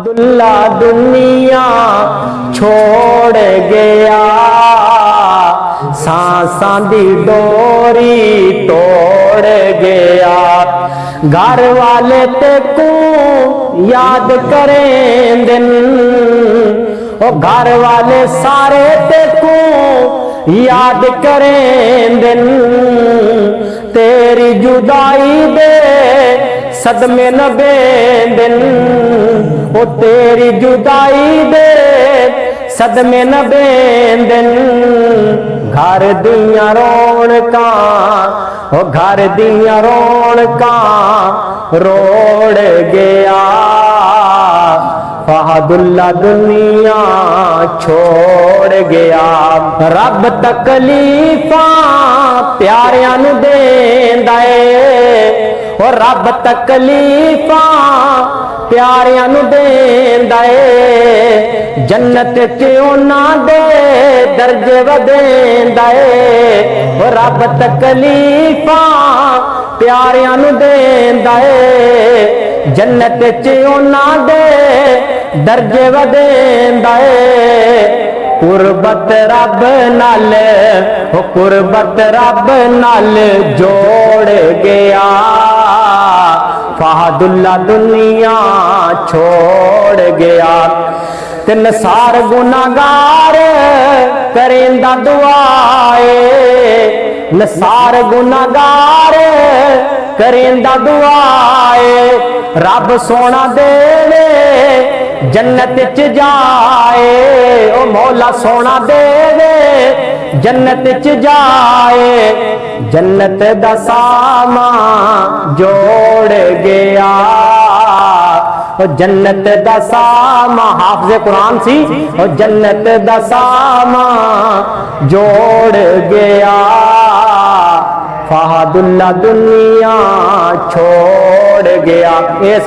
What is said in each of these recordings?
दुल्ला दुनिया छोड़ गया, सांसां दी डोरी तोड़ गया। घर वाले ते को याद करें दिन, ओ घर वाले सारे ते को याद करें दिन। तेरी जुदाई दे सदमे न बेंदिन, ओ तेरी जुदाई दे सदमे न बेंदिन। घर दियां रौनकां, ओ घर दियां रौनकां रोड़ गया। फहदुल्ला दुनिया छोड़ गया। रब तकलीफां प्यारियां नूं देंदा ऐ, और रब तकलीफां प्यारियां नूं देंदा ऐ। जन्नत च उन्हां दे दर्जे वधेंदा ऐ, और रब तकलीफां प्यारियां नूं देंदा ऐ। जन्नत च उन्हां दे दर्जे वधेंदा ऐ। कुर्बत रब नाल, ओ कुर्बत रब नाल जोड़ गया। फहदुल्ला दुनिया छोड़ गया। तिन सार गुनाहगार करेंदा दुआए, नसार गुनाहगार करेंदा दुआए। रब सोना देवे जन्नत च जाए, ओ मौला सोना देवे जन्नत च जाए। जन्नत दा सामा जोड़ गया, ओ जन्नत दा सामा हाफिज़े कुरान सी, ओ जन्नत दा सामा जोड़ गया। फहदुल्ला दुनिया छोड़ गया। ये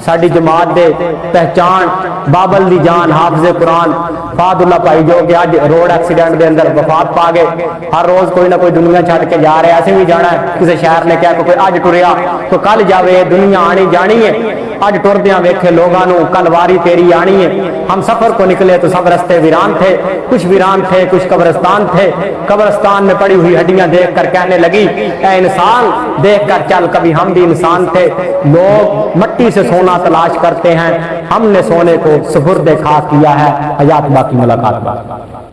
साडी जमात दे पहचान बाबल दी जान हाफिज़े कुरान फहदुल्ला भाई, जो कि अज रोड एक्सीडेंट के अंदर वफात पा गए। हर रोज कोई ना कोई दुनिया छड़ के जा रहे, असें भी जाना है। किसी शहर ने कहा कोई अज टुरिया तो कल जावे, दुनिया आनी जानी है। अज टुरदियां वेखे लोगों नूं, कल वारी तेरी आनी है। हम सफर को निकले तो सब रस्ते वीरान थे, कुछ वीरान थे, कुछ कब्रिस्तान थे। कब्रिस्तान में पड़ी हुई हड्डियां देख कर कहने लगी, ऐ इंसान देख कर चल, कभी हम भी इंसान थे। लोग मट्टी से सोना तलाश करते हैं, हमने सोने को सुपुर्द खाक किया है। हयात बाकी मुलाकात।